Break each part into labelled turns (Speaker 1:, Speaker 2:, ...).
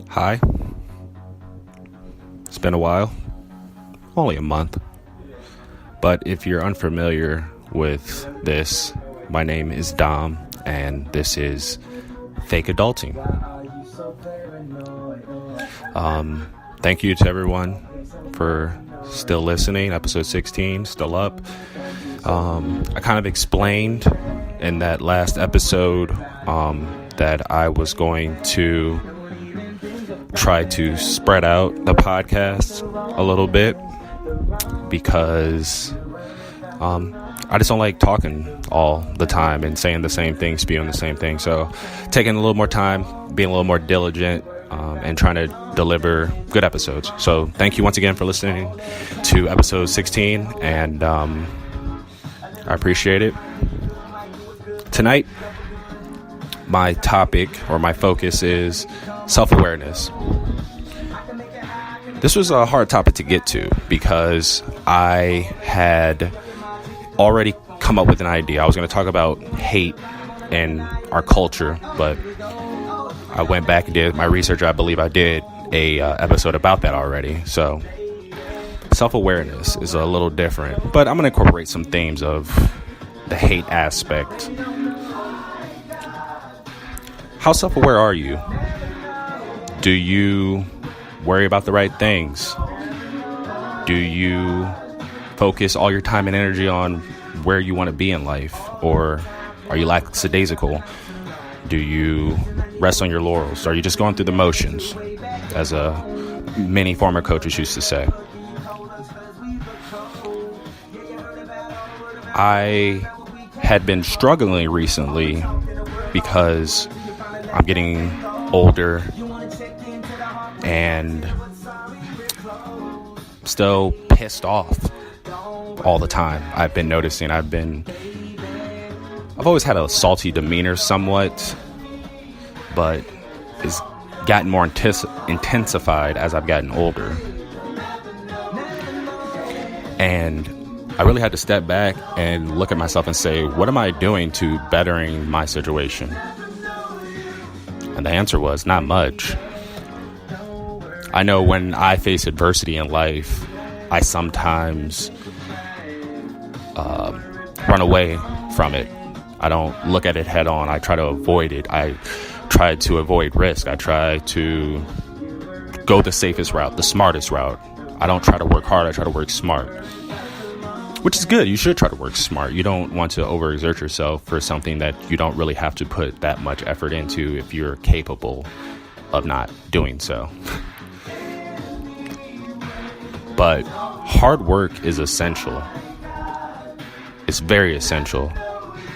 Speaker 1: Hi. It's been a while. Only a month. But if you're unfamiliar with this, my name is Dom, and this is Fake Adulting. Thank you to everyone for still listening. Episode 16, still up. I kind of explained in that last episode that I was going to try to spread out the podcast a little bit because I just don't like talking all the time and saying the same thing, spewing the same thing. So taking a little more time, being a little more diligent, and trying to deliver good episodes. So thank you once again for listening to episode 16, and I appreciate it. Tonight, my topic or my focus is self-awareness. This was a hard topic to get to because I had already come up with an idea. I was going to talk about hate and our culture, but I went back and did my research. I believe I did a episode about that already. So self-awareness is a little different, but I'm going to incorporate some themes of the hate aspect. How self-aware are you? Do you worry about the right things? Do you focus all your time and energy on where you want to be in life? Or are you lackadaisical? Do you rest on your laurels? Are you just going through the motions, as many former coaches used to say? I had been struggling recently because I'm getting older and still pissed off all the time. I've been noticing I've always had a salty demeanor somewhat, but it's gotten more intensified as I've gotten older. And I really had to step back and look at myself and say, what am I doing to bettering my situation? And the answer was not much. I know when I face adversity in life, I sometimes run away from it. I don't look at it head on. I try to avoid it. I try to avoid risk. I try to go the safest route, the smartest route. I don't try to work hard. I try to work smart, which is good. You should try to work smart. You don't want to overexert yourself for something that you don't really have to put that much effort into if you're capable of not doing so. But hard work is essential. It's very essential.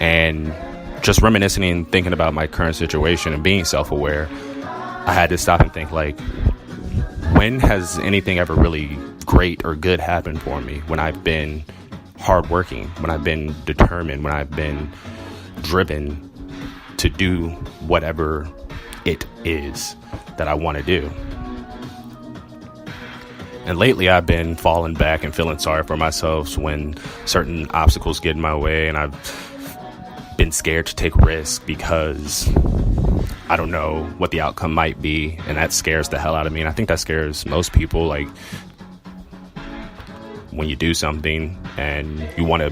Speaker 1: And just reminiscing and thinking about my current situation and being self-aware, I had to stop and think, like, when has anything ever really great or good happened for me? When I've been hardworking, when I've been determined, when I've been driven to do whatever it is that I want to do. And lately I've been falling back and feeling sorry for myself when certain obstacles get in my way, and I've been scared to take risks because I don't know what the outcome might be, and that scares the hell out of me. And I think that scares most people. Like, when you do something and you want to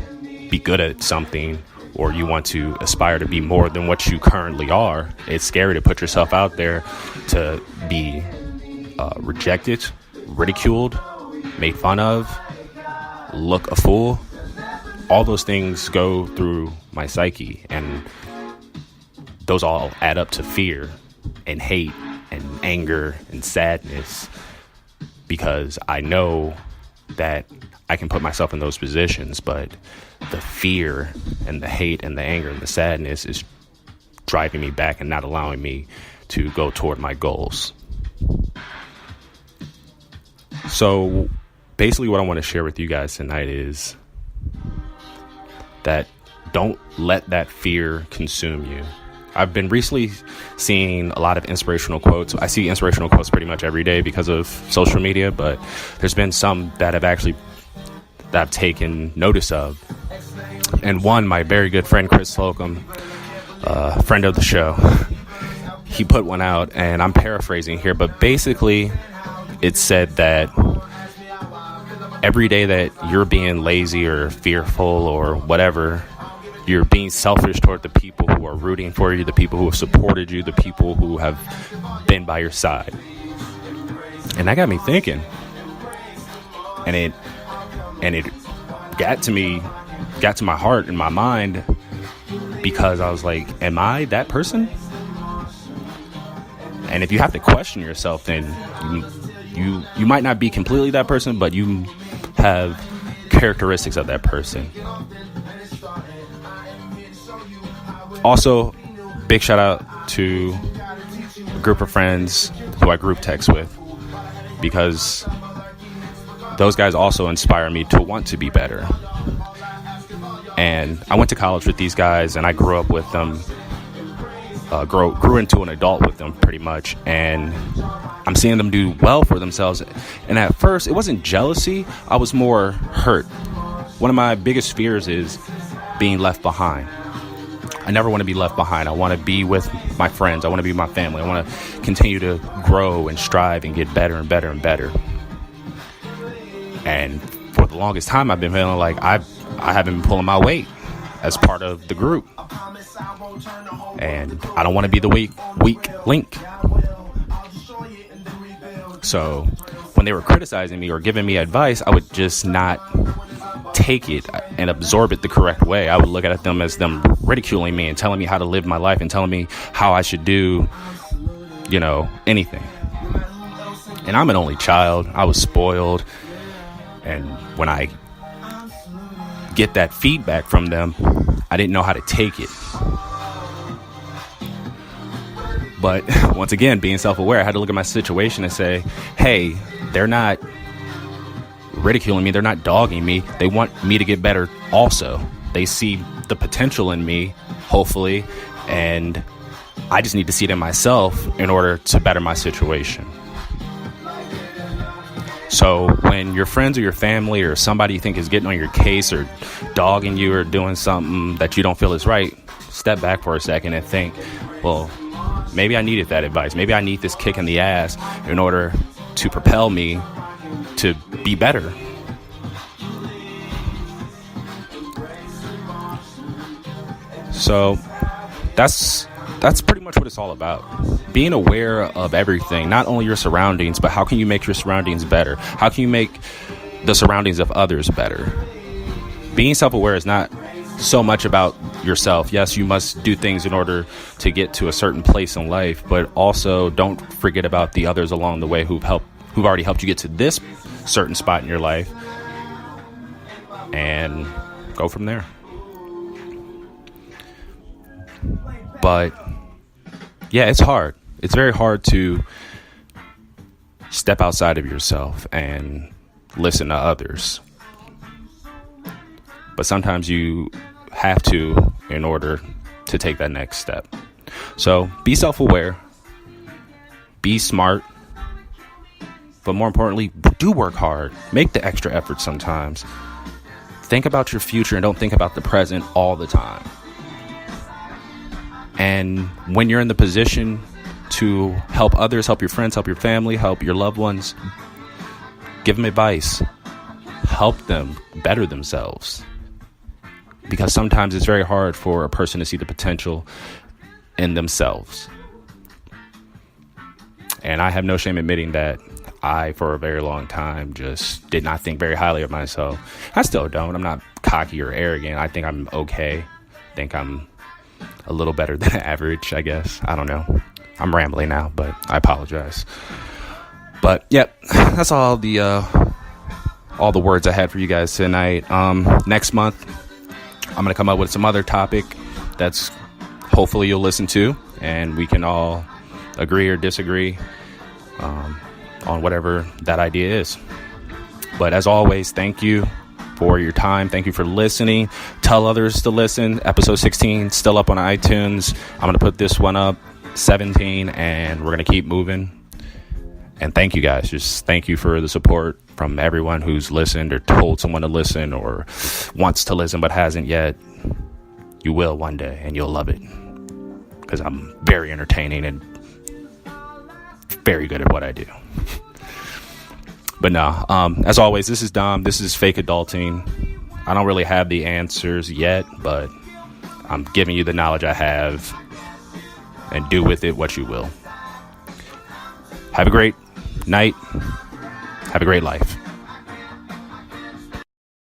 Speaker 1: be good at something, or you want to aspire to be more than what you currently are, it's scary to put yourself out there to be rejected, ridiculed, made fun of, look a fool. All those things go through my psyche, and those all add up to fear and hate and anger and sadness, because I know that I can put myself in those positions, but the fear and the hate and the anger and the sadness is driving me back and not allowing me to go toward my goals. So basically what I want to share with you guys tonight is that don't let that fear consume you. I've been recently seeing a lot of inspirational quotes. I see inspirational quotes pretty much every day because of social media, but there's been some that I've taken notice of. And one, my very good friend Chris Slocum, friend of the show, he put one out, and I'm paraphrasing here, but basically it said that every day that you're being lazy or fearful or whatever, you're being selfish toward the people who are rooting for you, the people who have supported you, the people who have been by your side. And that got me thinking. And it got to my heart and my mind, because I was like, am I that person? And if you have to question yourself, then you might not be completely that person, but you have characteristics of that person. Also, big shout out to a group of friends who I group text with, because those guys also inspire me to want to be better. And I went to college with these guys, and I grew up with them, grew into an adult with them pretty much, and I'm seeing them do well for themselves. And at first, it wasn't jealousy. I was more hurt. One of my biggest fears is being left behind. I never want to be left behind. I want to be with my friends. I want to be with my family. I want to continue to grow and strive and get better and better and better. And for the longest time, I've been feeling like I haven't been pulling my weight as part of the group. And I don't want to be the weak link. So when they were criticizing me or giving me advice, I would just not take it and absorb it the correct way. I would look at them as them ridiculing me and telling me how to live my life and telling me how I should do, anything. And I'm an only child. I was spoiled. And when I get that feedback from them, I didn't know how to take it. But once again, being self-aware, I had to look at my situation and say, hey, they're not ridiculing me. They're not dogging me. They want me to get better also. They see the potential in me, hopefully, and I just need to see it in myself in order to better my situation. So when your friends or your family or somebody you think is getting on your case or dogging you or doing something that you don't feel is right, step back for a second and think, well, maybe I needed that advice. Maybe I need this kick in the ass in order to propel me to be better. So that's pretty much what it's all about. Being aware of everything, not only your surroundings, but how can you make your surroundings better? How can you make the surroundings of others better? Being self-aware is not so much about yourself. Yes, you must do things in order to get to a certain place in life, but also don't forget about the others along the way who've already helped you get to this certain spot in your life, and go from there. But yeah, it's hard. It's very hard to step outside of yourself and listen to others. But sometimes you have to in order to take that next step. So be self-aware, be smart, but more importantly, do work hard. Make the extra effort sometimes. Think about your future and don't think about the present all the time. And when you're in the position to help others, help your friends, help your family, help your loved ones, give them advice. Help them better themselves. Because sometimes it's very hard for a person to see the potential in themselves. And I have no shame admitting that I, for a very long time, just did not think very highly of myself. I still don't. I'm not cocky or arrogant. I think I'm okay. I think I'm a little better than average, I guess. I don't know. I'm rambling now, but I apologize. But, yep, that's all the words I had for you guys tonight. Next month, I'm going to come up with some other topic that's hopefully you'll listen to, and we can all agree or disagree on whatever that idea is. But as always, thank you for your time. Thank you for listening. Tell others to listen. Episode 16 still up on iTunes. I'm going to put this one up, 17, and we're going to keep moving. And thank you guys. Just thank you for the support from everyone who's listened or told someone to listen or wants to listen but hasn't yet. You will one day, and you'll love it, because I'm very entertaining and very good at what I do. But no, as always, this is Dom. This is Fake Adulting. I don't really have the answers yet, but I'm giving you the knowledge I have, and do with it what you will. Have a great night. Have a great life.